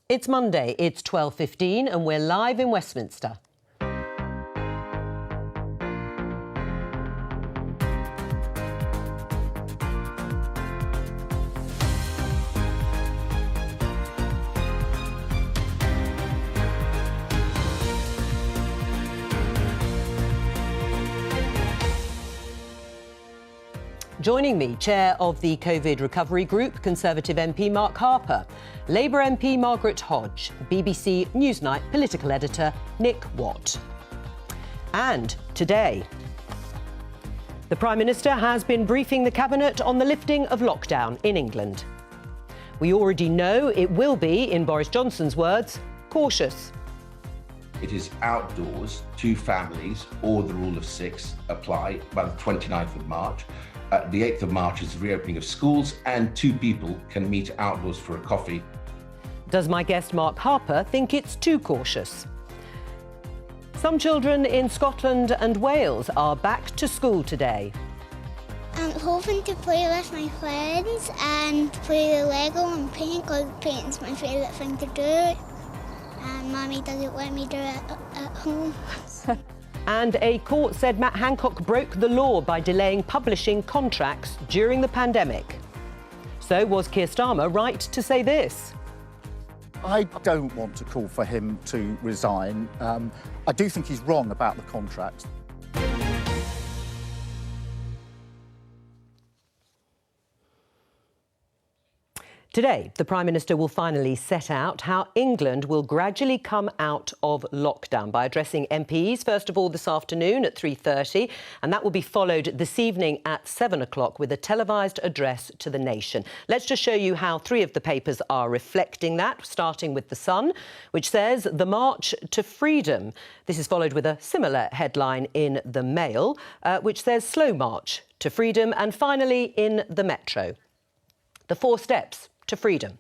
It's Monday, it's 12:15 and we're live in Westminster. Joining me, Chair of the COVID Recovery Group, Conservative MP Mark Harper, Labour MP Margaret Hodge, BBC Newsnight political editor Nick Watt. And today, the Prime Minister has been briefing the Cabinet on the lifting of lockdown in England. We already know it will be, in Boris Johnson's words, cautious. It is outdoors, 2 families, or the rule of 6 apply by the 29th of March. The 8th of March is the reopening of schools and 2 people can meet outdoors for a coffee. Does my guest Mark Harper think it's too cautious? Some children in Scotland and Wales are back to school today. I'm hoping to play with my friends and play the Lego and paint, because painting's my favourite thing to do. And Mummy doesn't let me do it at home. And a court said Matt Hancock broke the law by delaying publishing contracts during the pandemic. So was Keir Starmer right to say this? I don't want to call for him to resign. I do think he's wrong about the contract. Today, the Prime Minister will finally set out how England will gradually come out of lockdown by addressing MPs, first of all this afternoon at 3:30, and that will be followed this evening at 7 o'clock with a televised address to the nation. Let's just show you how 3 of the papers are reflecting that, starting with The Sun, which says the march to freedom. This is followed with a similar headline in The Mail, which says slow march to freedom, and finally in the Metro, the 4 steps to freedom.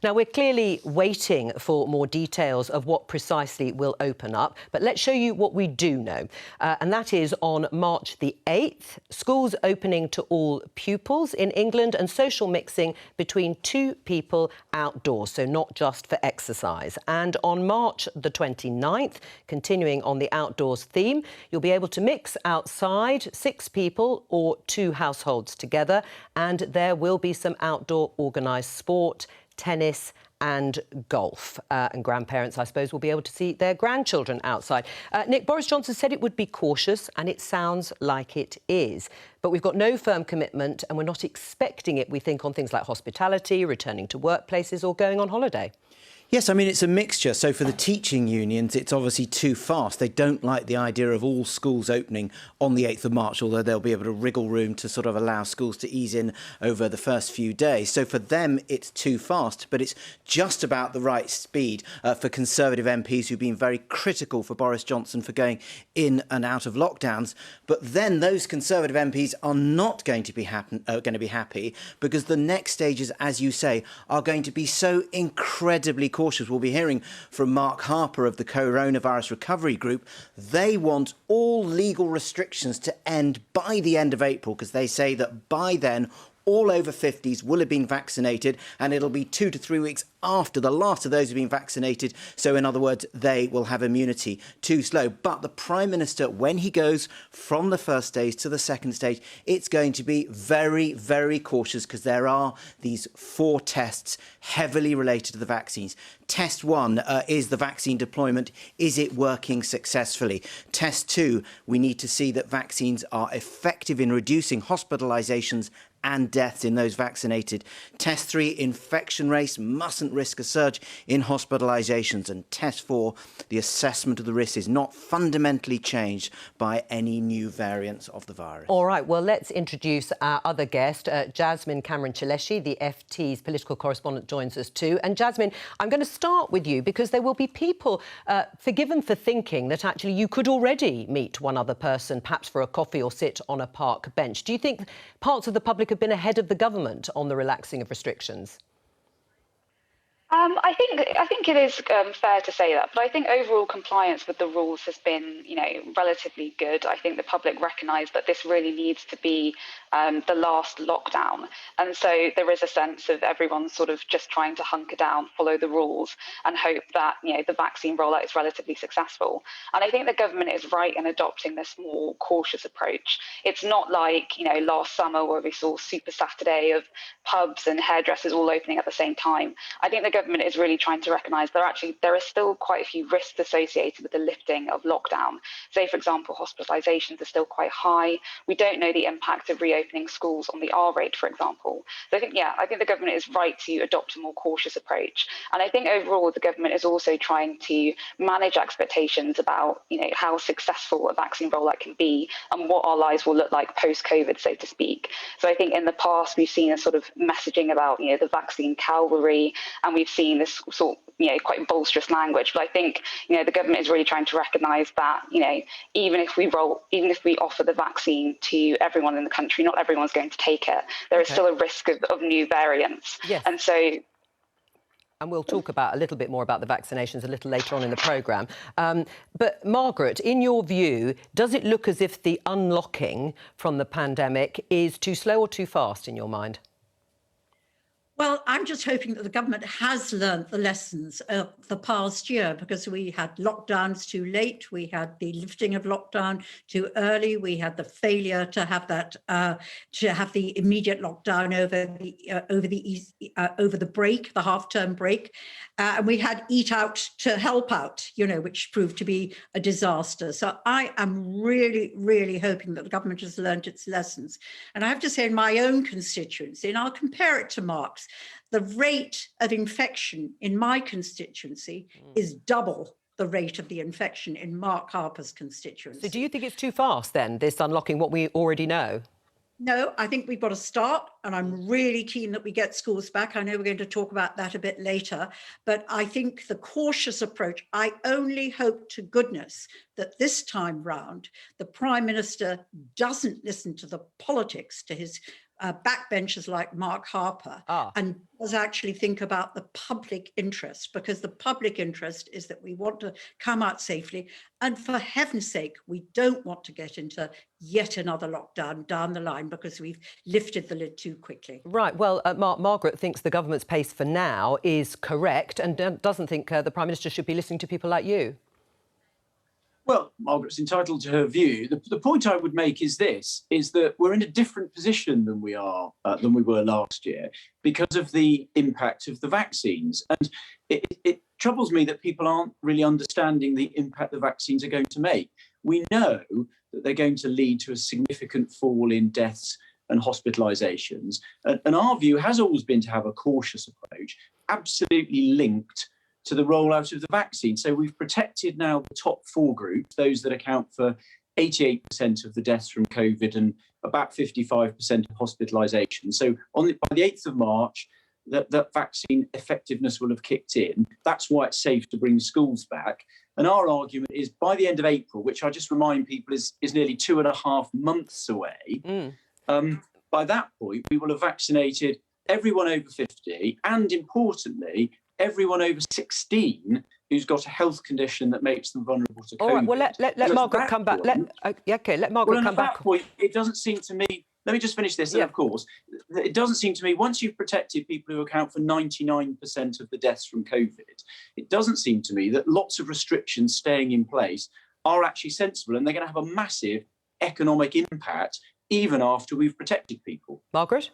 Now, we're clearly waiting for more details of what precisely will open up, but let's show you what we do know. And that is on March the 8th, schools opening to all pupils in England and social mixing between 2 people outdoors, so not just for exercise. And on March the 29th, continuing on the outdoors theme, you'll be able to mix outside 6 people or 2 households together, and there will be some outdoor organised sport, tennis and golf. And grandparents, I suppose, will be able to see their grandchildren outside. Nick, Boris Johnson said it would be cautious, and it sounds like it is. But we've got no firm commitment, and we're not expecting it, we think, on things like hospitality, returning to workplaces or going on holiday. Yes, I mean, it's a mixture. So for the teaching unions, it's obviously too fast. They don't like the idea of all schools opening on the 8th of March, although they'll be able to wriggle room to sort of allow schools to ease in over the first few days. So for them, it's too fast, but it's just about the right speed for Conservative MPs who've been very critical for Boris Johnson for going in and out of lockdowns. But then those Conservative MPs are not going to be happy because the next stages, as you say, are going to be so incredibly cautious. We'll be hearing from Mark Harper of the Coronavirus Recovery Group. They want all legal restrictions to end by the end of April, because they say that by then all over 50s will have been vaccinated, and it'll be 2 to 3 weeks after the last of those have been vaccinated. So in other words, they will have immunity. Too slow. But the Prime Minister, when he goes from the first stage to the second stage, it's going to be very, very cautious, because there are these 4 tests heavily related to the vaccines. Test 1 is the vaccine deployment. Is it working successfully? Test 2, we need to see that vaccines are effective in reducing hospitalisations and deaths in those vaccinated. Test 3, infection rates mustn't risk a surge in hospitalisations. And Test 4, the assessment of the risk is not fundamentally changed by any new variants of the virus. All right, well, let's introduce our other guest. Jasmine Cameron-Chileshi, the FT's political correspondent, joins us too. And Jasmine, I'm going to start with you, because there will be people forgiven for thinking that actually you could already meet one other person, perhaps for a coffee or sit on a park bench. Do you think parts of the public have been ahead of the government on the relaxing of restrictions? I think it is fair to say that, but I think overall compliance with the rules has been, relatively good. I think the public recognise that this really needs to be the last lockdown, and so there is a sense of everyone sort of just trying to hunker down, follow the rules, and hope that the vaccine rollout is relatively successful. And I think the government is right in adopting this more cautious approach. It's not like last summer where we saw Super Saturday of pubs and hairdressers all opening at the same time. I think the government is really trying to recognise there are still quite a few risks associated with the lifting of lockdown. Say, for example, hospitalisations are still quite high. We don't know the impact of reopening schools on the R rate, for example. So I think the government is right to adopt a more cautious approach. And I think overall the government is also trying to manage expectations about how successful a vaccine rollout can be and what our lives will look like post-COVID, so to speak. So I think in the past we've seen a sort of messaging about the vaccine cavalry, and we've seen this sort of quite bolsterous language. But I think the government is really trying to recognise that even if we offer the vaccine to everyone in the country, not everyone's going to take it. There is still a risk of new variants. Yes. And we'll talk a little bit more about the vaccinations a little later on in the programme. But Margaret, in your view, does it look as if the unlocking from the pandemic is too slow or too fast in your mind? Well, I'm just hoping that the government has learned the lessons of the past year, because we had lockdowns too late, we had the lifting of lockdown too early, we had the failure to have that to have the immediate lockdown over the break, the half-term break, and we had eat out to help out, which proved to be a disaster. So I am really, really hoping that the government has learned its lessons. And I have to say, in my own constituency, and I'll compare it to Mark's, the rate of infection in my constituency is double the rate of the infection in Mark Harper's constituency. So do you think it's too fast then, this unlocking what we already know? No, I think we've got to start, and I'm really keen that we get schools back. I know we're going to talk about that a bit later, but I think the cautious approach, I only hope to goodness that this time round, the Prime Minister doesn't listen to the politics, to his backbenchers like Mark Harper, and does actually think about the public interest, because the public interest is that we want to come out safely. And for heaven's sake, we don't want to get into yet another lockdown down the line because we've lifted the lid too quickly. Right. Well, Margaret thinks the government's pace for now is correct and doesn't think the Prime Minister should be listening to people like you. Well, Margaret's entitled to her view. The point I would make is that we're in a different position than we were last year because of the impact of the vaccines. And it troubles me that people aren't really understanding the impact the vaccines are going to make. We know that they're going to lead to a significant fall in deaths and hospitalisations. And our view has always been to have a cautious approach, absolutely linked to the rollout of the vaccine. So we've protected now the top 4 groups, those that account for 88% of the deaths from COVID and about 55% of hospitalisation. So by the 8th of March, that vaccine effectiveness will have kicked in. That's why it's safe to bring schools back. And our argument is by the end of April, which I just remind people is nearly 2.5 months away, by that point, we will have vaccinated everyone over 50 and, importantly, everyone over 16 who's got a health condition that makes them vulnerable to COVID. All right, well, let Margaret come back. Let Margaret come back. At that point, it doesn't seem to me, let me just finish this, of course, it doesn't seem to me, once you've protected people who account for 99% of the deaths from COVID, it doesn't seem to me that lots of restrictions staying in place are actually sensible, and they're going to have a massive economic impact even after we've protected people. Margaret?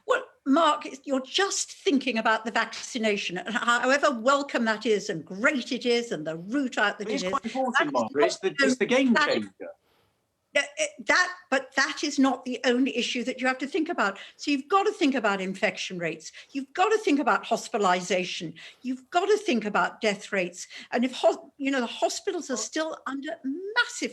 Well, Mark, you're just thinking about the vaccination, and however welcome that is and great it is and the route out that it is. It's quite important, Margaret. It's the game changer. But that is not the only issue that you have to think about. So you've got to think about infection rates. You've got to think about hospitalization. You've got to think about death rates. And if the hospitals are still under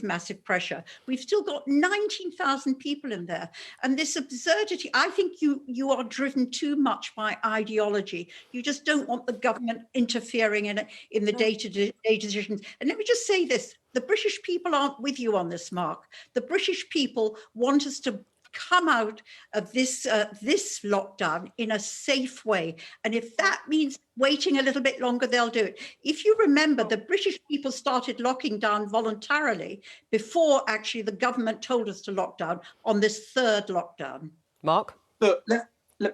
massive pressure, we've still got 19,000 people in there. And this absurdity, I think you are driven too much by ideology. You just don't want the government interfering in the day-to-day decisions. And let me just say this. The British people aren't with you on this, Mark. The British people want us to come out of this lockdown in a safe way. And if that means waiting a little bit longer, they'll do it. If you remember, the British people started locking down voluntarily before actually the government told us to lock down on this third lockdown. Mark? Look,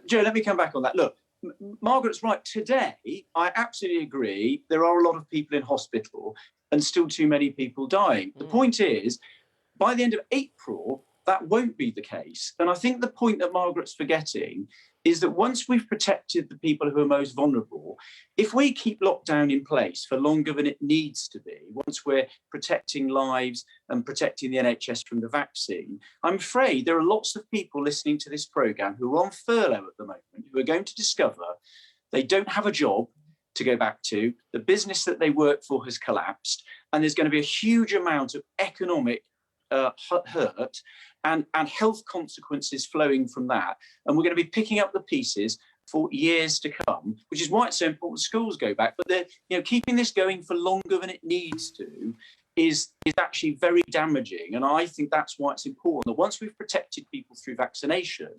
Jo, let me come back on that. Look, Margaret's right. Today, I absolutely agree. There are a lot of people in hospital and still too many people dying. The point is, by the end of April, that won't be the case. And I think the point that Margaret's forgetting is that once we've protected the people who are most vulnerable, if we keep lockdown in place for longer than it needs to be, once we're protecting lives and protecting the NHS from the vaccine, I'm afraid there are lots of people listening to this programme who are on furlough at the moment, who are going to discover they don't have a job to go back to, the business that they work for has collapsed, and there's going to be a huge amount of economic hurt and health consequences flowing from that. And we're going to be picking up the pieces for years to come, which is why it's so important schools go back. But keeping this going for longer than it needs to is actually very damaging. And I think that's why it's important that once we've protected people through vaccination,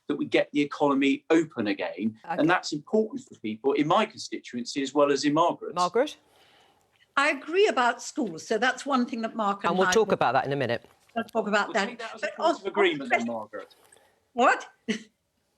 that we get the economy open again. Okay. And that's important for people in my constituency as well as in Margaret's. Margaret? I agree about schools. So that's one thing that Mark and we'll talk about that in a minute. We'll talk about that. Take that as a point of agreement then, Margaret. What?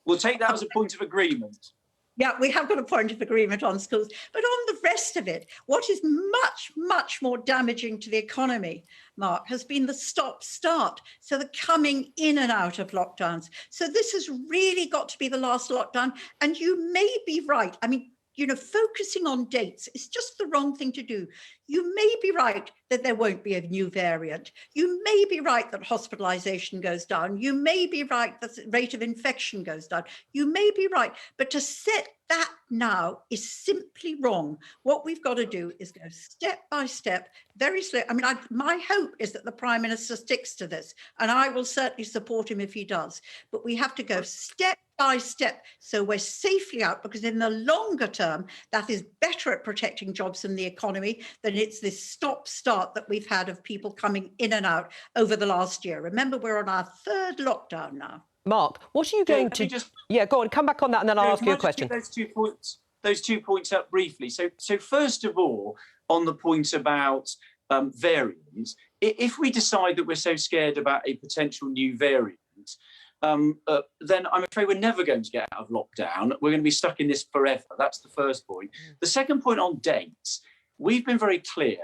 We'll take that as a point of agreement. Yeah, we have got a point of agreement on schools. But on the rest of it, what is much, much more damaging to the economy, Mark, has been the stop-start. So the coming in and out of lockdowns. So this has really got to be the last lockdown. And you may be right. I mean, focusing on dates is just the wrong thing to do. You may be right that there won't be a new variant. You may be right that hospitalization goes down. You may be right that the rate of infection goes down. You may be right. But to set that now is simply wrong. What we've got to do is go step by step, very slow. I mean, my hope is that the Prime Minister sticks to this, and I will certainly support him if he does. But we have to go step by step so we're safely out, because in the longer term, that is better at protecting jobs and the economy than it's this stop-start that we've had of people coming in and out over the last year. Remember, we're on our third lockdown now. Mark, what are you going to... Yeah, go on, come back on that and then I'll ask you a question. Those 2 points up briefly. So first of all, on the point about variants, if we decide that we're so scared about a potential new variant, then I'm afraid we're never going to get out of lockdown. We're going to be stuck in this forever. That's the first point. The second point on dates, we've been very clear.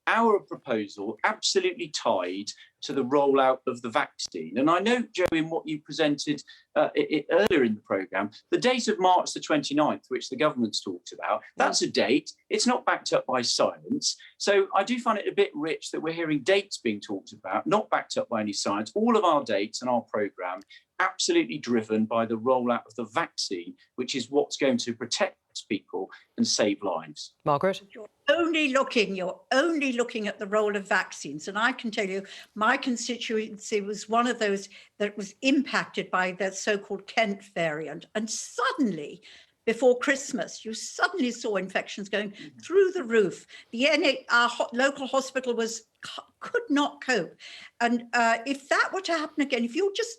Our proposal absolutely tied to the rollout of the vaccine. And I know, Jo, in what you presented earlier in the programme, the date of March the 29th, which the government's talked about, that's a date. It's not backed up by science. So I do find it a bit rich that we're hearing dates being talked about, not backed up by any science. All of our dates and our programme absolutely driven by the rollout of the vaccine, which is what's going to protect people and save lives. Margaret? You're only looking at the role of vaccines. And I can tell you, my constituency was one of those that was impacted by the so-called Kent variant. And suddenly, before Christmas, you suddenly saw infections going through the roof. Our local hospital could not cope. And if that were to happen again, if you're just,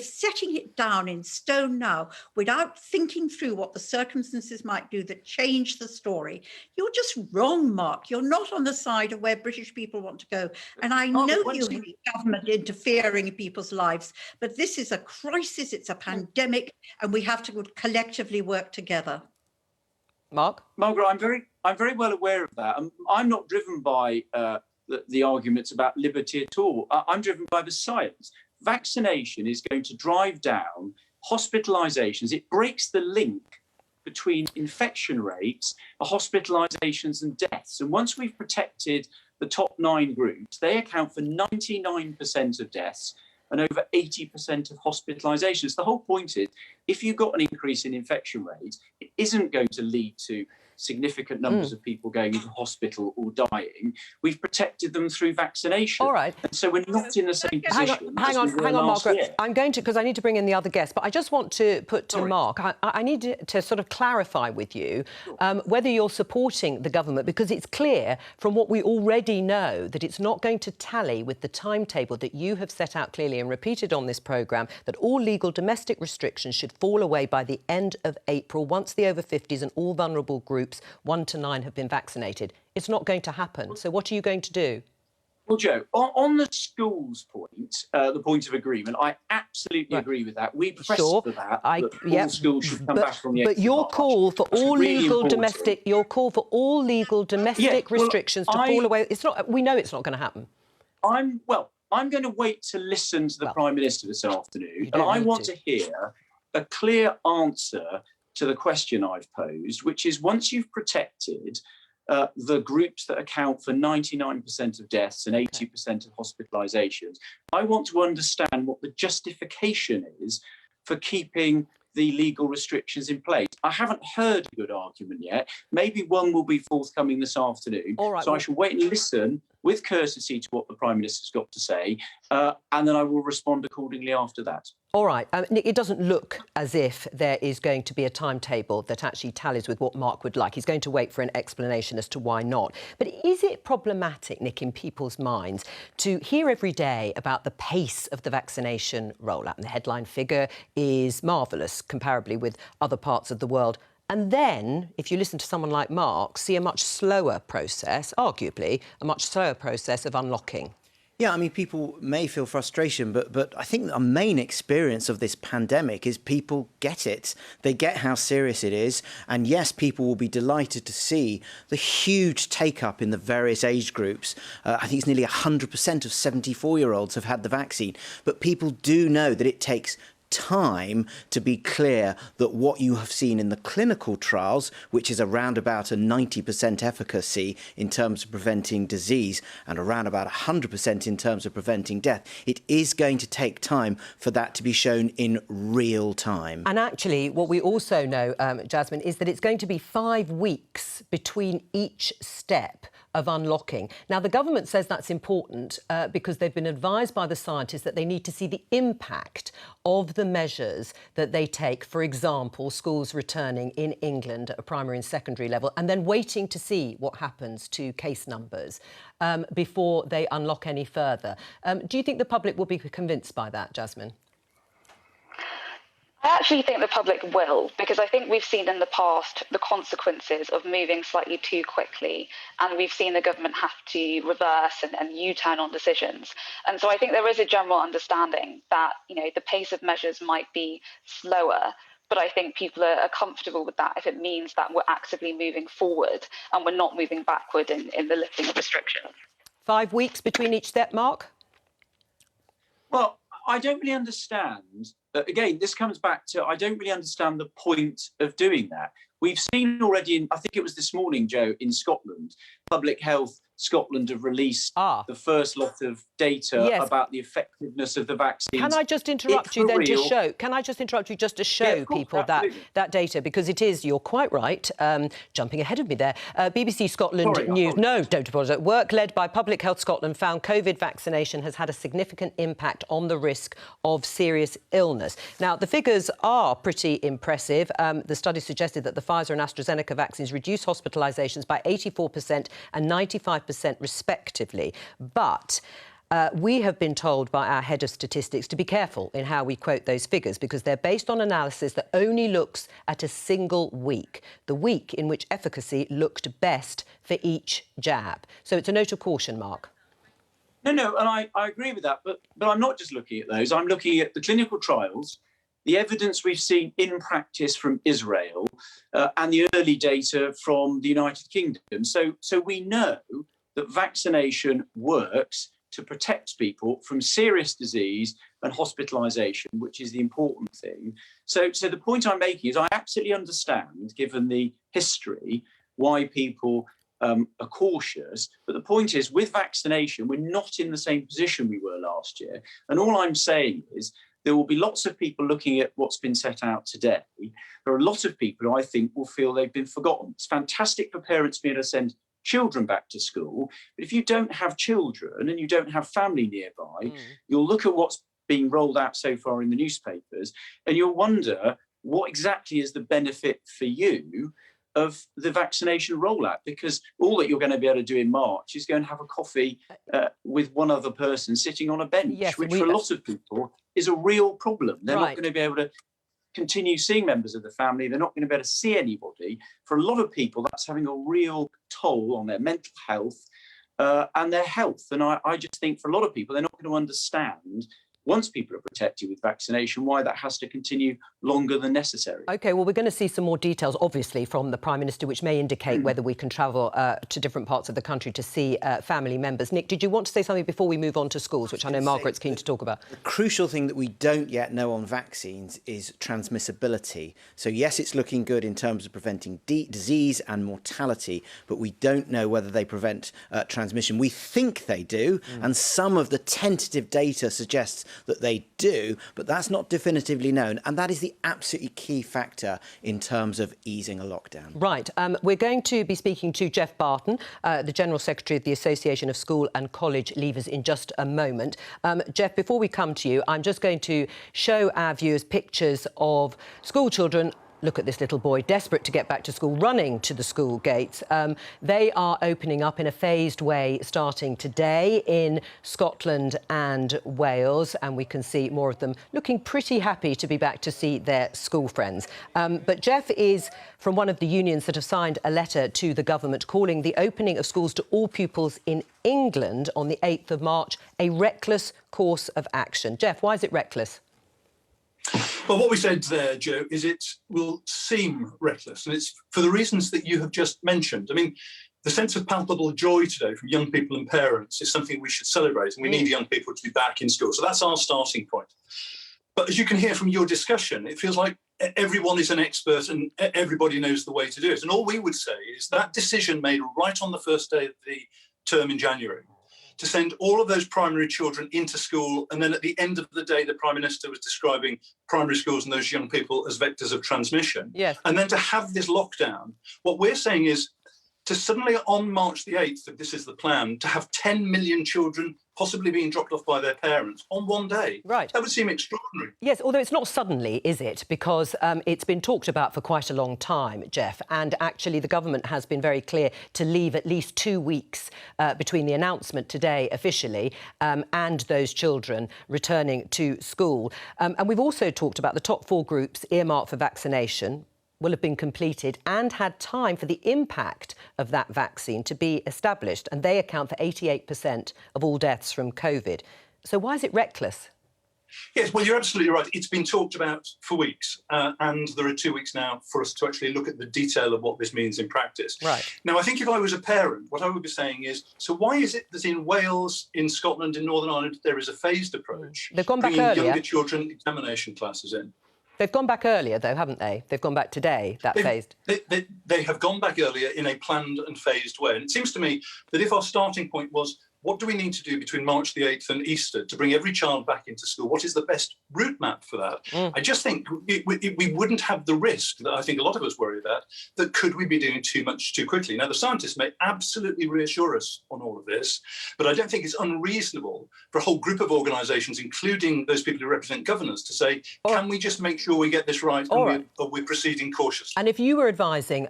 setting it down in stone now without thinking through what the circumstances might do that change the story, you're just wrong, Mark. You're not on the side of where British people want to go. And I know you hate government interfering in people's lives, but this is a crisis, it's a pandemic, and we have to collectively work together. Mark? Margaret, I'm very well aware of that. I'm not driven by the arguments about liberty at all. I'm driven by the science. Vaccination is going to drive down hospitalizations. It breaks the link between infection rates, hospitalizations and deaths. And once we've protected the top 9 groups, they account for 99% of deaths and over 80% of hospitalizations. The whole point is, if you've got an increase in infection rates, it isn't going to lead to significant numbers of people going into hospital or dying, we've protected them through vaccination. All right. And so we're not in the same position. Hang on, Margaret. Year. I'm going to, because I need to bring in the other guest, but I just want to put to Mark, I need to sort of clarify with you whether you're supporting the government, because it's clear from what we already know that it's not going to tally with the timetable that you have set out clearly and repeated on this programme, that all legal domestic restrictions should fall away by the end of April once the over 50s and all vulnerable groups 1 to 9 have been vaccinated. It's not going to happen. So what are you going to do? Well, Jo, on the schools point, the point of agreement, I absolutely agree with that. We pressed for that. All schools should come back from the 8th But your of March. call for That's all really legal important. domestic restrictions to fall away. It's not. We know it's not going to happen. I'm going to wait to listen to the Prime Minister this afternoon, and I want to hear a clear answer to the question I've posed, which is, once you've protected the groups that account for 99% of deaths and 80% of hospitalisations, I want to understand what the justification is for keeping the legal restrictions in place. I haven't heard a good argument yet. Maybe one will be forthcoming this afternoon. All right, so I shall wait and listen with courtesy to what the Prime Minister's got to say, and then I will respond accordingly after that. All right. Nick, it doesn't look as if there is going to be a timetable that actually tallies with what Mark would like. He's going to wait for an explanation as to why not. But is it problematic, Nick, in people's minds to hear every day about the pace of the vaccination rollout? And the headline figure is marvellous, comparably with other parts of the world. And then, if you listen to someone like Mark, see a much slower process, arguably, a much slower process of unlocking. Yeah, I mean, people may feel frustration, but I think our main experience of this pandemic is people get it. They get how serious it is. And yes, people will be delighted to see the huge take-up in the various age groups. I think it's nearly 100% of 74-year-olds have had the vaccine. But people do know that it takes time to be clear that what you have seen in the clinical trials, which is around about a 90% efficacy in terms of preventing disease and around about 100% in terms of preventing death, it is going to take time for that to be shown in real time. And actually, what we also know, Jasmine, is that it's going to be 5 weeks between each step of unlocking. Now, the government says that's important because they've been advised by the scientists that they need to see the impact of the measures that they take, for example, schools returning in England at a primary and secondary level, and then waiting to see what happens to case numbers before they unlock any further. Do you think the public will be convinced by that, Jasmine? I actually think the public will, because I think we've seen in the past the consequences of moving slightly too quickly, and we've seen the government have to reverse and U-turn on decisions. And so I think there is a general understanding that, you know, the pace of measures might be slower, but I think people are comfortable with that if it means that we're actively moving forward and we're not moving backward in the lifting of restrictions. 5 weeks between each step, Mark? Well, I don't really understand. Again, this comes back to, I don't really understand the point of doing that. We've seen already, I think it was this morning, Jo, in Scotland, Public Health Scotland have released the first lot of data about the effectiveness of the vaccines. Can I just interrupt you then to show? Can I just interrupt you just to show people that data, because it is, you're quite right, jumping ahead of me there. BBC Scotland News. No, don't apologise. Work led by Public Health Scotland found COVID vaccination has had a significant impact on the risk of serious illness. Now, the figures are pretty impressive. The study suggested that the Pfizer and AstraZeneca vaccines reduce hospitalisations by 84% and 95% respectively. But we have been told by our head of statistics to be careful in how we quote those figures, because they're based on analysis that only looks at a single week, the week in which efficacy looked best for each jab. So it's a note of caution, Mark. No, and I agree with that, but I'm not just looking at those. I'm looking at the clinical trials, the evidence we've seen in practice from Israel, and the early data from the United Kingdom. So we know that vaccination works to protect people from serious disease and hospitalisation, which is the important thing. So the point I'm making is I absolutely understand, given the history, why people are cautious. But the point is, with vaccination, we're not in the same position we were last year. And all I'm saying is there will be lots of people looking at what's been set out today. There are a lot of people who I think will feel they've been forgotten. It's fantastic for parents being able to send children back to school, but if you don't have children and you don't have family nearby, you'll look at what's being rolled out so far in the newspapers and you'll wonder what exactly is the benefit for you of the vaccination rollout, because all that you're going to be able to do in March is go and have a coffee with one other person sitting on a bench, which for a lot of people is a real problem. They're not going to be able to continue seeing members of the family. They're not going to be able to see anybody. For a lot of people, that's having a real toll on their mental health and their health. And I just think for a lot of people, they're not going to understand, once people are protected with vaccination, why that has to continue longer than necessary. OK, well, we're going to see some more details, obviously, from the Prime Minister, which may indicate whether we can travel to different parts of the country to see family members. Nick, did you want to say something before we move on to schools, which I know Margaret's keen to talk about? The crucial thing that we don't yet know on vaccines is transmissibility. So, yes, it's looking good in terms of preventing disease and mortality, but we don't know whether they prevent transmission. We think they do, and some of the tentative data suggests that they do, but that's not definitively known. And that is the absolutely key factor in terms of easing a lockdown. Right. We're going to be speaking to Jeff Barton, the General Secretary of the Association of School and College Leavers, in just a moment. Jeff, before we come to you, I'm just going to show our viewers pictures of school children. Look at this little boy, desperate to get back to school, running to the school gates. They are opening up in a phased way starting today in Scotland and Wales, and we can see more of them looking pretty happy to be back to see their school friends. But Jeff is from one of the unions that have signed a letter to the government calling the opening of schools to all pupils in England on the 8th of March a reckless course of action. Jeff, why is it reckless? Well, what we said there, Jo, is it will seem reckless, and it's for the reasons that you have just mentioned. I mean, the sense of palpable joy today from young people and parents is something we should celebrate, and we need young people to be back in school. So that's our starting point. But as you can hear from your discussion, it feels like everyone is an expert and everybody knows the way to do it. And all we would say is that decision made right on the first day of the term in January, to send all of those primary children into school, and then at the end of the day, the Prime Minister was describing primary schools and those young people as vectors of transmission. Yes. And then to have this lockdown, what we're saying is to suddenly on March the 8th, if this is the plan, to have 10 million children possibly being dropped off by their parents on one day. Right. That would seem extraordinary. Yes, although it's not suddenly, is it? Because it's been talked about for quite a long time, Jeff, and actually the government has been very clear to leave at least 2 weeks between the announcement today officially and those children returning to school. And we've also talked about the top 4 groups earmarked for vaccination will have been completed and had time for the impact of that vaccine to be established, and they account for 88% of all deaths from COVID. So why is it reckless? Yes, well, you're absolutely right. It's been talked about for weeks, and there are 2 weeks now for us to actually look at the detail of what this means in practice. Right. Now, I think if I was a parent, what I would be saying is, so why is it that in Wales, in Scotland, in Northern Ireland, there is a phased approach? They've gone back bringing earlier. Younger children examination classes in. They've gone back earlier, though, haven't they? They've gone back today, phased. They have gone back earlier in a planned and phased way. And it seems to me that if our starting point was, what do we need to do between March the 8th and Easter to bring every child back into school? What is the best route map for that? I just think we wouldn't have the risk that I think a lot of us worry about, that could we be doing too much too quickly? Now, the scientists may absolutely reassure us on all of this, but I don't think it's unreasonable for a whole group of organisations, including those people who represent governors, to say, can we just make sure we get this right and we're proceeding cautiously? And if you were advising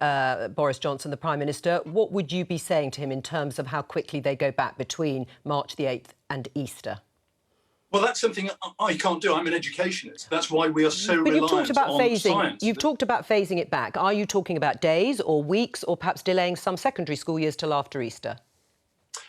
Boris Johnson, the Prime Minister, what would you be saying to him in terms of how quickly they go back between March the 8th and Easter? Well, that's something I can't do. I'm an educationist. That's why we are so reliant on But you've talked about phasing. Science. You've talked about phasing it back. Are you talking about days or weeks, or perhaps delaying some secondary school years till after Easter?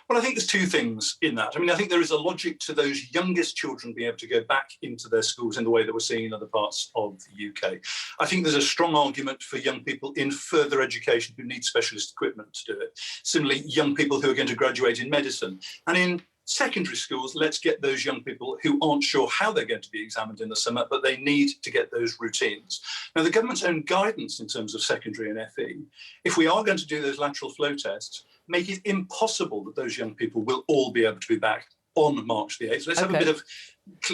Well, I think there's 2 things in that. I mean, I think there is a logic to those youngest children being able to go back into their schools in the way that we're seeing in other parts of the UK. I think there's a strong argument for young people in further education who need specialist equipment to do it. Similarly, young people who are going to graduate in medicine. And in secondary schools, let's get those young people who aren't sure how they're going to be examined in the summer, but they need to get those routines. Now, the government's own guidance in terms of secondary and FE, if we are going to do those lateral flow tests, make it impossible that those young people will all be able to be back on March the 8th. Let's have a bit of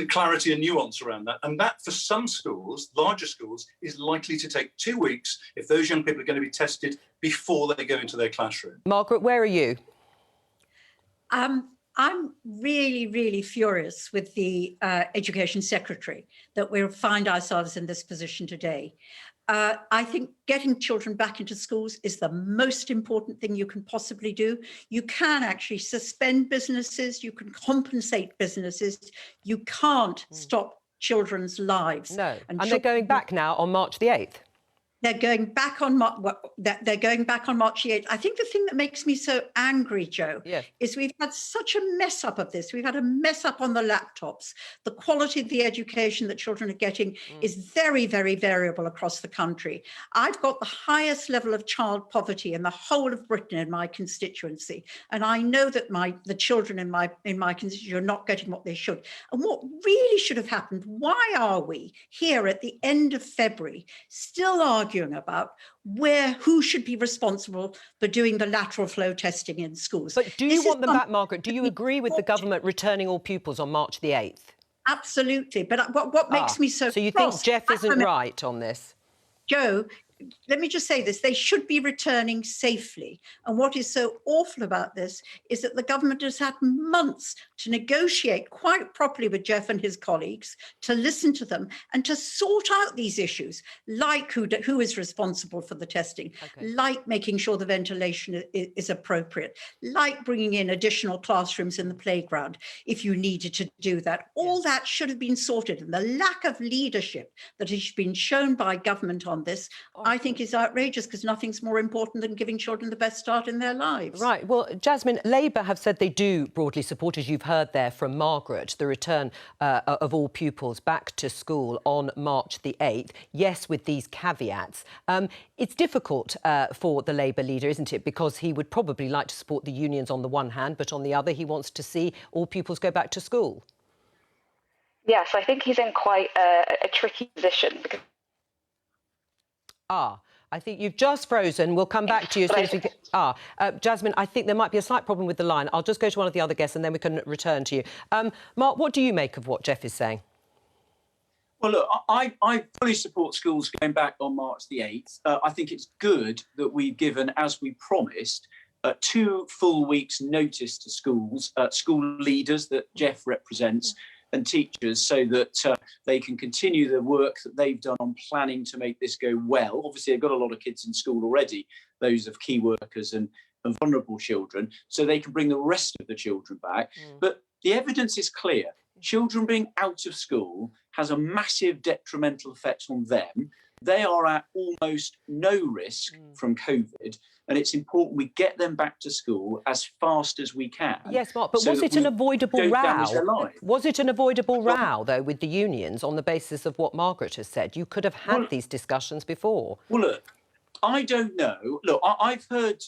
clarity and nuance around that. And that, for some schools, larger schools, is likely to take 2 weeks if those young people are going to be tested before they go into their classroom. Margaret, where are you? I'm really, really furious with the Education Secretary that we find ourselves in this position today. I think getting children back into schools is the most important thing you can possibly do. You can actually suspend businesses, you can compensate businesses, you can't stop children's lives. No, and they're going back now on March the 8th. They're going back on March the 8th. I think the thing that makes me so angry, Jo, is we've had such a mess up of this. We've had a mess up on the laptops. The quality of the education that children are getting is very, very variable across the country. I've got the highest level of child poverty in the whole of Britain in my constituency, and I know that the children in my constituency are not getting what they should. And what really should have happened? Why are we here at the end of February still arguing about who should be responsible for doing the lateral flow testing in schools? But do you want them back, Margaret? Do you agree with the government returning all pupils on March the 8th? Absolutely. But what makes me so you think Jeff isn't right on this? Jo, let me just say this, they should be returning safely. And what is so awful about this is that the government has had months to negotiate quite properly with Jeff and his colleagues, to listen to them and to sort out these issues, like who is responsible for the testing, like making sure the ventilation is appropriate, like bringing in additional classrooms in the playground if you needed to do that. All that should have been sorted. And the lack of leadership that has been shown by government on this, I think is outrageous, because nothing's more important than giving children the best start in their lives. Right. Well, Jasmine, Labour have said they do broadly support, as you've heard there from Margaret, the return of all pupils back to school on March the 8th. Yes, with these caveats. It's difficult for the Labour leader, isn't it? Because he would probably like to support the unions on the one hand, but on the other, he wants to see all pupils go back to school. Yes, I think he's in quite a tricky position because... I think you've just frozen. We'll come back to you as soon as we get... Jasmine, I think there might be a slight problem with the line. I'll just go to one of the other guests and then we can return to you. Mark, what do you make of what Jeff is saying? Well, look, I fully support schools going back on March the 8th. I think it's good that we've given, as we promised, 2 full weeks' notice to schools, school leaders that Jeff represents, and teachers, so that they can continue the work that they've done on planning to make this go well. Obviously, they've got a lot of kids in school already, those of key workers and vulnerable children, so they can bring the rest of the children back. But the evidence is clear. Children being out of school has a massive detrimental effect on them. They are at almost no risk from COVID, and it's important we get them back to school as fast as we can. Yes, Mark, but was it an avoidable row? Was it an avoidable row, though, with the unions on the basis of what Margaret has said? You could have had these discussions before. Well, look, I don't know. Look, I've heard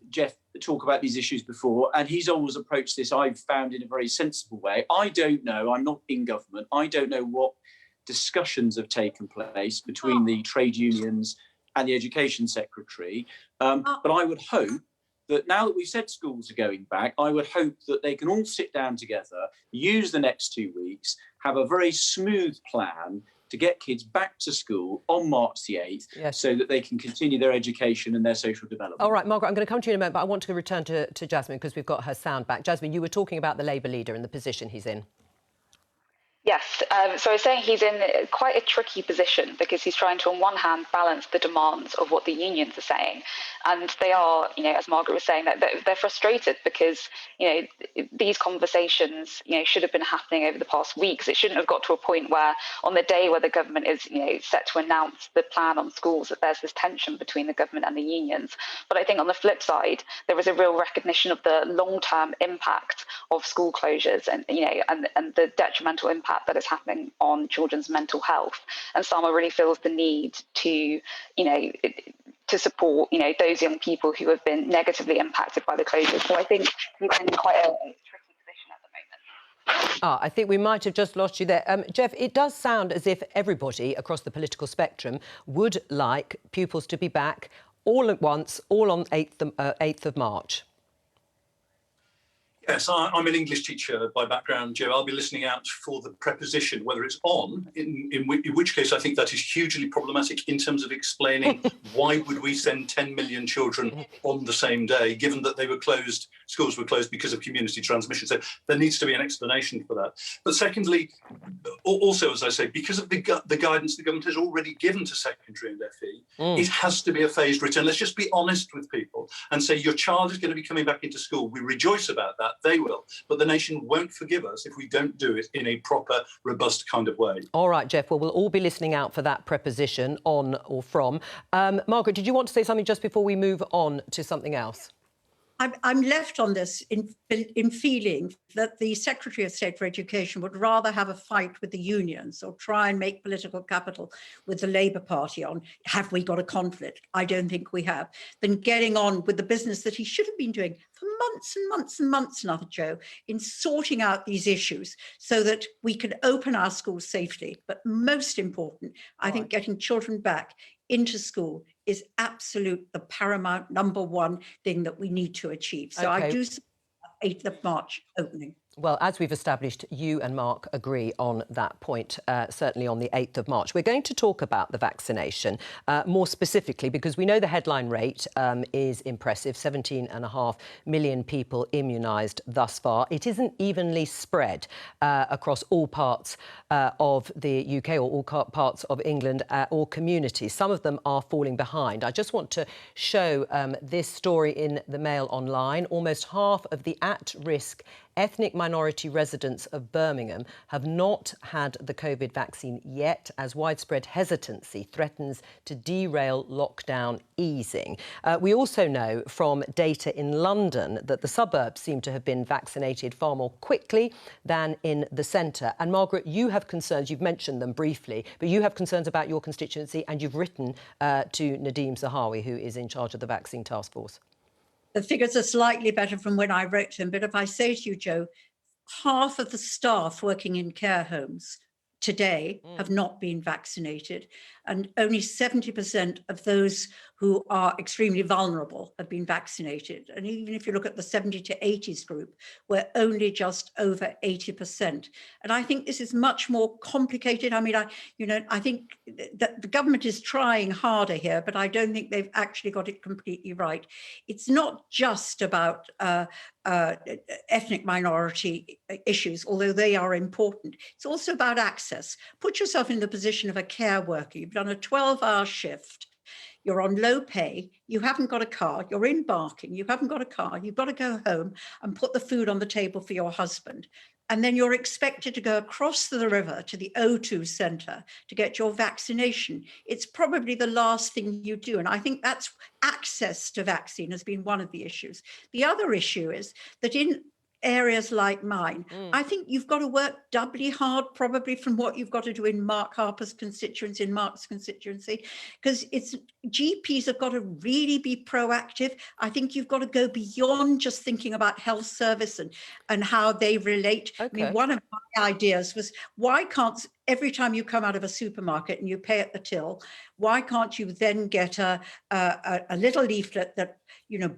Jeff talk about these issues before, and he's always approached this, I've found, in a very sensible way. I don't know. I'm not in government. I don't know what discussions have taken place between the trade unions and the Education Secretary. But I would hope that now that we've said schools are going back, I would hope that they can all sit down together, use the next 2 weeks, have a very smooth plan to get kids back to school on March the 8th, so that they can continue their education and their social development. All right, Margaret, I'm going to come to you in a moment, but I want to return to Jasmine because we've got her sound back. Jasmine, you were talking about the Labour leader and the position he's in. Yes, so I was saying he's in quite a tricky position because he's trying to, on one hand, balance the demands of what the unions are saying. And they are, as Margaret was saying, that they're frustrated because, these conversations, should have been happening over the past weeks. It shouldn't have got to a point where on the day where the government is, set to announce the plan on schools, that there's this tension between the government and the unions. But I think on the flip side, there is a real recognition of the long-term impact of school closures and the detrimental impact that is happening on children's mental health. And SAMA really feels the need to, to support, those young people who have been negatively impacted by the closures. So I think he's in quite a tricky position at the moment. I think we might have just lost you there. Jeff, it does sound as if everybody across the political spectrum would like pupils to be back all at once, all on 8th of March. Yes, I'm an English teacher by background, Joe. I'll be listening out for the preposition, whether it's on, in which case I think that is hugely problematic in terms of explaining why would we send 10 million children on the same day, given that they were closed, schools were closed because of community transmission. So there needs to be an explanation for that. But secondly, also, as I say, because of the guidance the government has already given to secondary and FE, it has to be a phased return. Let's just be honest with people and say your child is going to be coming back into school. We rejoice about that. They will. But the nation won't forgive us if we don't do it in a proper, robust kind of way. All right, Jeff. Well, we'll all be listening out for that preposition, on or from. Margaret, did you want to say something just before we move on to something else? I'm left on this in feeling that the Secretary of State for Education would rather have a fight with the unions or try and make political capital with the Labour Party on, have we got a conflict? I don't think we have, than getting on with the business that he should have been doing for months and months and months now, Joe, in sorting out these issues so that we can open our schools safely. But most important, I think getting children back into school is the paramount number one thing that we need to achieve. So I do support 8th of March opening. Well, as we've established, you and Mark agree on that point, certainly on the 8th of March. We're going to talk about the vaccination more specifically because we know the headline rate is impressive, 17.5 million people immunised thus far. It isn't evenly spread across all parts of the UK or all parts of England or communities. Some of them are falling behind. I just want to show this story in the Mail Online. Almost half of the at-risk ethnic minority residents of Birmingham have not had the COVID vaccine yet, as widespread hesitancy threatens to derail lockdown easing. We also know from data in London that the suburbs seem to have been vaccinated far more quickly than in the centre. And Margaret, you have concerns, you've mentioned them briefly, but you have concerns about your constituency and you've written to Nadeem Zahawi, who is in charge of the vaccine task force. The figures are slightly better from when I wrote to him, but if I say to you, Joe, half of the staff working in care homes today have not been vaccinated, and only 70% of those who are extremely vulnerable have been vaccinated. And even if you look at the 70 to 80s group, we're only just over 80%. And I think this is much more complicated. I mean, I think that the government is trying harder here, but I don't think they've actually got it completely right. It's not just about ethnic minority issues, although they are important. It's also about access. Put yourself in the position of a care worker. You've done a 12-hour shift. You're on low pay, you haven't got a car, you're in Barking, you haven't got a car, you've got to go home and put the food on the table for your husband. And then you're expected to go across the river to the O2 centre to get your vaccination. It's probably the last thing you do. And I think that's access to vaccine has been one of the issues. The other issue is that in areas like mine, I think you've got to work doubly hard, probably, from what you've got to do in Mark Harper's constituency, in Mark's constituency, because GPs have got to really be proactive. I think you've got to go beyond just thinking about health service and how they relate. I mean, one of my ideas was, why can't, every time you come out of a supermarket and you pay at the till, why can't you then get a little leaflet that,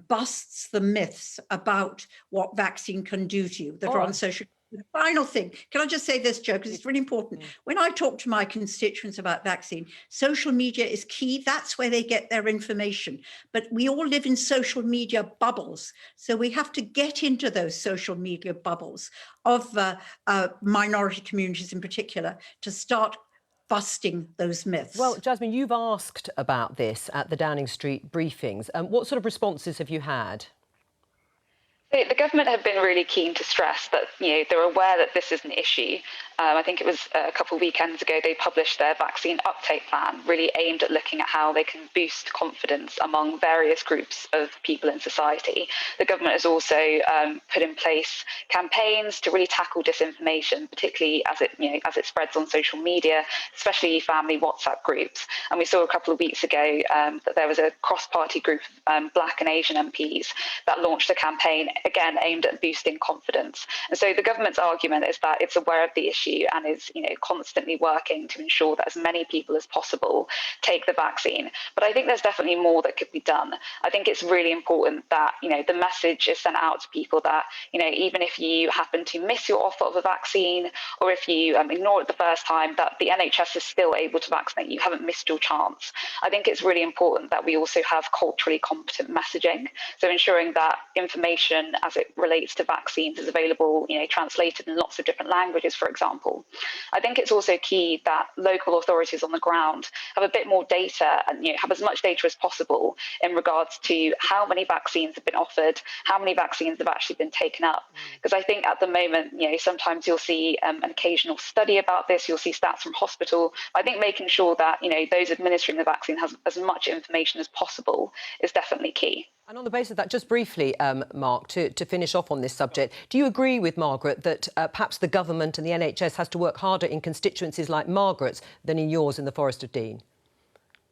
busts the myths about what vaccine can do to you that are on social media? The final thing, can I just say this, Joe, because it's really important. When I talk to my constituents about vaccine, social media is key. That's where they get their information. But we all live in social media bubbles. So we have to get into those social media bubbles of minority communities in particular to start busting those myths. Well, Jasmine, you've asked about this at the Downing Street briefings. What sort of responses have you had? The government have been really keen to stress that, they're aware that this is an issue. I think it was a couple of weekends ago they published their vaccine uptake plan, really aimed at looking at how they can boost confidence among various groups of people in society. The government has also put in place campaigns to really tackle disinformation, particularly as it spreads on social media, especially family WhatsApp groups. And we saw a couple of weeks ago that there was a cross-party group of Black and Asian MPs that launched a campaign again, aimed at boosting confidence. And so the government's argument is that it's aware of the issue and is, constantly working to ensure that as many people as possible take the vaccine. But I think there's definitely more that could be done. I think it's really important that, the message is sent out to people that, even if you happen to miss your offer of a vaccine, or if you ignore it the first time, that the NHS is still able to vaccinate. You haven't missed your chance. I think it's really important that we also have culturally competent messaging. So ensuring that information as it relates to vaccines is available, translated in lots of different languages, for example. I think it's also key that local authorities on the ground have a bit more data and have as much data as possible in regards to how many vaccines have been offered, how many vaccines have actually been taken up. Because I think at the moment, sometimes you'll see an occasional study about this, you'll see stats from hospital. I think making sure that, those administering the vaccine has as much information as possible is definitely key. And on the basis of that, just briefly, Mark, to finish off on this subject, do you agree with Margaret that perhaps the government and the NHS has to work harder in constituencies like Margaret's than in yours in the Forest of Dean?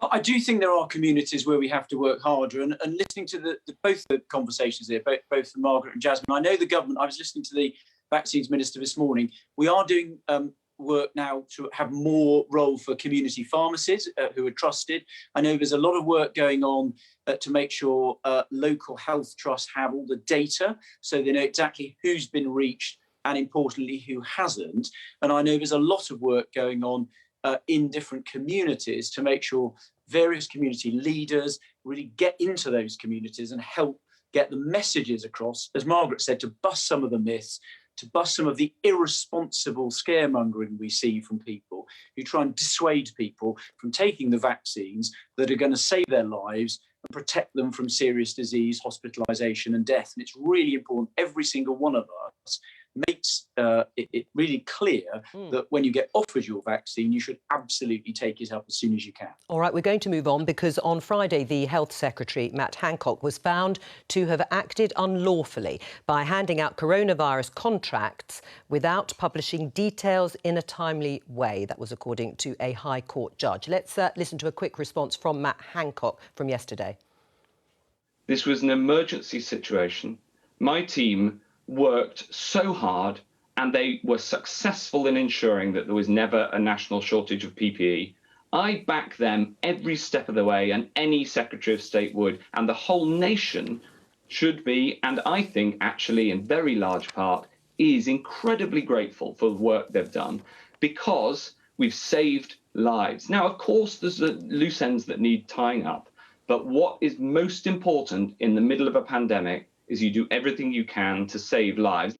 I do think there are communities where we have to work harder, and listening to both the conversations here, both from Margaret and Jasmine, I know the government, I was listening to the Vaccines Minister this morning, we are doing work now to have more role for community pharmacies who are trusted. I know there's a lot of work going on to make sure local health trusts have all the data so they know exactly who's been reached and importantly who hasn't. And I know there's a lot of work going on in different communities to make sure various community leaders really get into those communities and help get the messages across, as Margaret said, to bust some of the myths, to bust some of the irresponsible scaremongering we see from people who try and dissuade people from taking the vaccines that are going to save their lives and protect them from serious disease, hospitalisation and death. And it's really important every single one of us makes it really clear that when you get offered your vaccine, you should absolutely take it up as soon as you can. All right, we're going to move on because on Friday, the Health Secretary, Matt Hancock, was found to have acted unlawfully by handing out coronavirus contracts without publishing details in a timely way. That was according to a High Court judge. Let's listen to a quick response from Matt Hancock from yesterday. This was an emergency situation. My team worked so hard and they were successful in ensuring that there was never a national shortage of PPE. I back them every step of the way, and any Secretary of State would, and the whole nation should be, and I think actually in very large part is incredibly grateful for the work they've done because we've saved lives. Now, of course, there's the loose ends that need tying up, but what is most important in the middle of a pandemic is you do everything you can to save lives.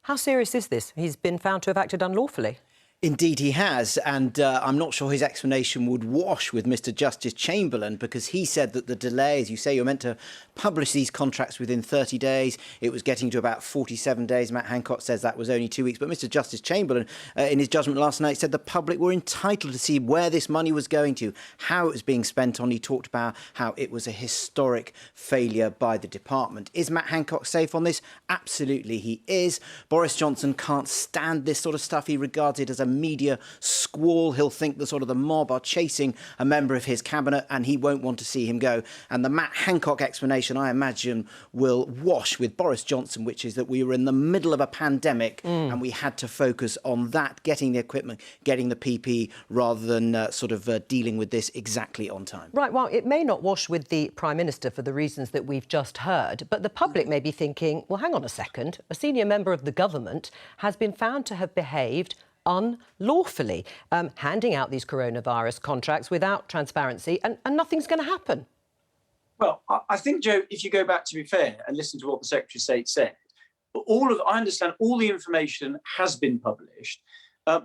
How serious is this? He's been found to have acted unlawfully. Indeed he has, and I'm not sure his explanation would wash with Mr Justice Chamberlain, because he said that the delay, as you say, you're meant to publish these contracts within 30 days. It was getting to about 47 days. Matt Hancock says that was only 2 weeks. But Mr Justice Chamberlain, in his judgment last night, said the public were entitled to see where this money was going to, how it was being spent on. He talked about how it was a historic failure by the department. Is Matt Hancock safe on this? Absolutely he is. Boris Johnson can't stand this sort of stuff. He regards it as a media squall. He'll think the mob are chasing a member of his cabinet and he won't want to see him go. And the Matt Hancock explanation, I imagine, will wash with Boris Johnson, which is that we were in the middle of a pandemic and we had to focus on that, getting the equipment, getting the PPE, rather than dealing with this exactly on time. Right, well, it may not wash with the Prime Minister for the reasons that we've just heard, but the public may be thinking, well, hang on a second, a senior member of the government has been found to have behaved unlawfully, handing out these coronavirus contracts without transparency, and nothing's going to happen. Well, I think, Jo, if you go back, to be fair, and listen to what the Secretary of State said, I understand all the information has been published.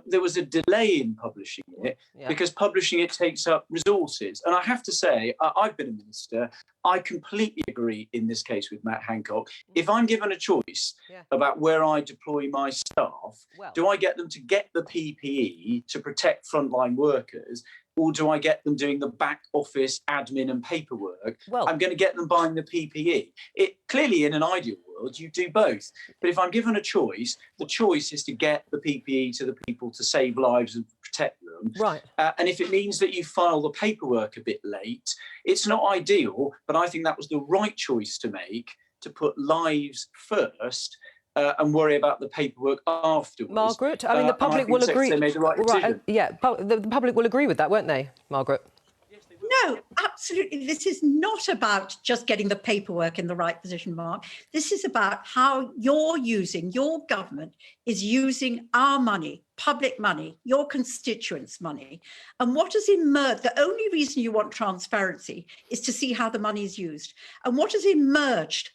There was a delay in publishing it because publishing it takes up resources. And I have to say, I've been a minister. I completely agree in this case with Matt Hancock. If I'm given a choice about where I deploy my staff, do I get them to get the PPE to protect frontline workers, or do I get them doing the back office admin and paperwork? I'm going to get them buying the PPE. Clearly, in an ideal world, you do both. But if I'm given a choice, the choice is to get the PPE to the people to save lives and protect them. Right. And if it means that you file the paperwork a bit late, it's not ideal, but I think that was the right choice to make to put lives first and worry about the paperwork afterwards. Margaret, I mean, the public will agree. They made the right decision. The public will agree with that, won't they, Margaret? No, absolutely. This is not about just getting the paperwork in the right position, Mark. This is about how your government is using our money, public money, your constituents' money. And what has emerged, the only reason you want transparency is to see how the money is used. And what has emerged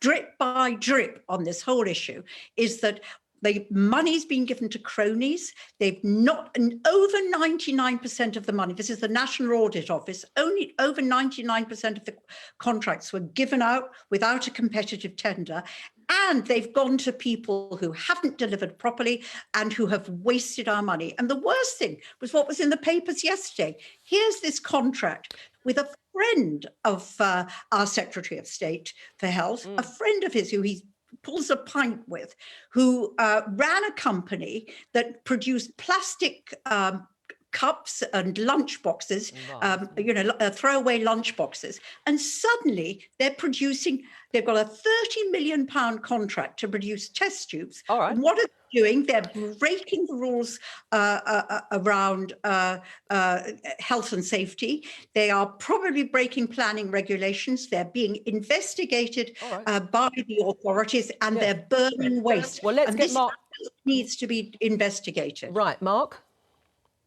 drip by drip on this whole issue is that the money's been given to cronies. They've not, and over 99% of the money, this is the National Audit Office, only over 99% of the contracts were given out without a competitive tender. And they've gone to people who haven't delivered properly and who have wasted our money. And the worst thing was what was in the papers yesterday. Here's this contract with a friend of our Secretary of State for Health, a friend of his who he pulls a pint with, who ran a company that produced plastic cups and lunch boxes, throwaway lunch boxes. And suddenly they've got a £30 million contract to produce test tubes. All right. And what are they doing? They're breaking the rules around health and safety. They are probably breaking planning regulations. They're being investigated by the authorities, and they're burning waste. Well, let's get Mark. Needs to be investigated. Right, Mark?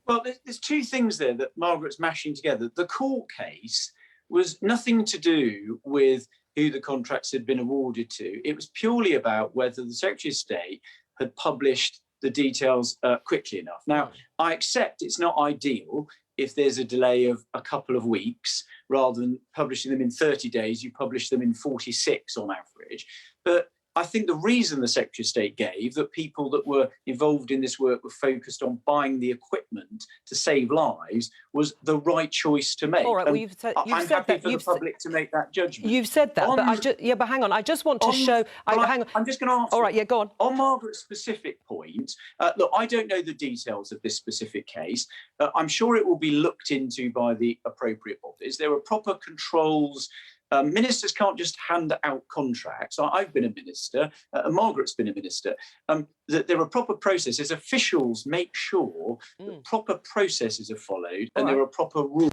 Well, there's two things there that Margaret's mashing together. The court case was nothing to do with who the contracts had been awarded to. It was purely about whether the Secretary of State had published the details quickly enough. Now, I accept it's not ideal if there's a delay of a couple of weeks. Rather than publishing them in 30 days, you publish them in 46 on average. But I think the reason the Secretary of State gave, that people that were involved in this work were focused on buying the equipment to save lives, was the right choice to make. All right, well, I'm happy for the public to make that judgment. You've said that, but hang on. I just want to show. Hang on. I'm just going to answer. All right, go on. On Margaret's specific point, look, I don't know the details of this specific case. I'm sure it will be looked into by the appropriate bodies. There are proper controls. Ministers can't just hand out contracts. I've been a minister, and Margaret's been a minister. That there are proper processes. Officials make sure that proper processes are followed and there are proper rules.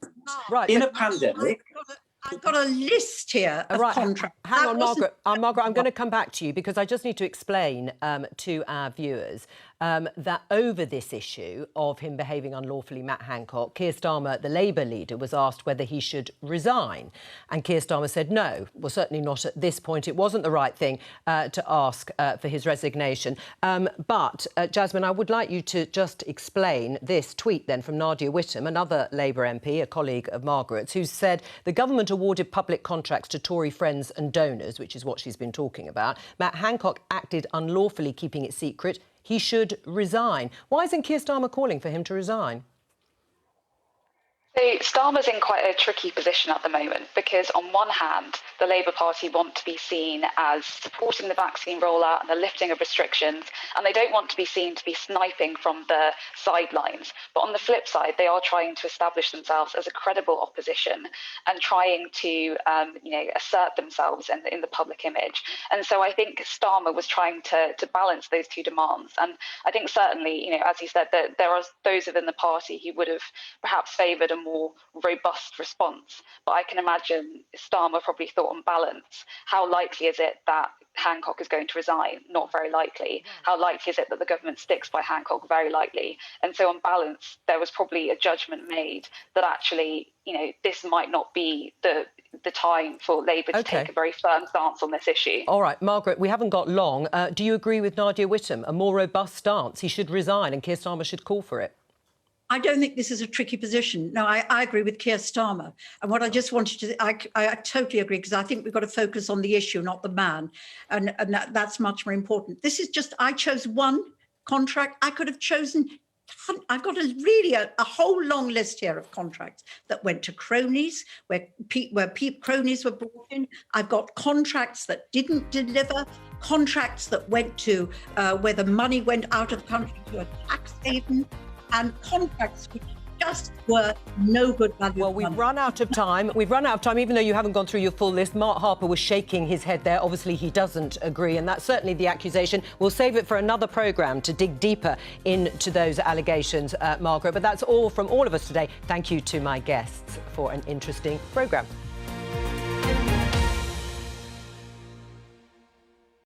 Right. In a pandemic. I've got a list here of contracts. Hang on, Margaret. Margaret, I'm going to come back to you because I just need to explain to our viewers that over this issue of him behaving unlawfully, Matt Hancock, Keir Starmer, the Labour leader, was asked whether he should resign. And Keir Starmer said no, well, certainly not at this point. It wasn't the right thing to ask for his resignation. But, Jasmine, I would like you to just explain this tweet then from Nadia Whittome, another Labour MP, a colleague of Margaret's, who said the government awarded public contracts to Tory friends and donors, which is what she's been talking about. Matt Hancock acted unlawfully, keeping it secret. He should resign. Why isn't Keir Starmer calling for him to resign? So Starmer's in quite a tricky position at the moment because on one hand, the Labour Party want to be seen as supporting the vaccine rollout and the lifting of restrictions, and they don't want to be seen to be sniping from the sidelines. But on the flip side, they are trying to establish themselves as a credible opposition and trying to assert themselves in the public image. And so I think Starmer was trying to balance those two demands. And I think certainly, as he said, that there are those within the party who would have perhaps favoured a more robust response. But I can imagine Starmer probably thought on balance, how likely is it that Hancock is going to resign? Not very likely. How likely is it that the government sticks by Hancock? Very likely. And so on balance, there was probably a judgment made that actually, this might not be the time for Labour to take a very firm stance on this issue. All right, Margaret, we haven't got long. Do you agree with Nadia Whittome? A more robust stance? He should resign and Keir Starmer should call for it? I don't think this is a tricky position. No, I agree with Keir Starmer. And what I just wanted to, I totally agree, because I think we've got to focus on the issue, not the man. And that's much more important. This is just, I chose one contract. I could have chosen, I've got a whole long list here of contracts that went to cronies, where cronies were brought in. I've got contracts that didn't deliver, contracts that went to where the money went out of the country to a tax haven, and contracts which just were no good value. Well, we've run out of time. We've run out of time, even though you haven't gone through your full list. Mark Harper was shaking his head there. Obviously, he doesn't agree, and that's certainly the accusation. We'll save it for another programme to dig deeper into those allegations, Margaret. But that's all from all of us today. Thank you to my guests for an interesting programme.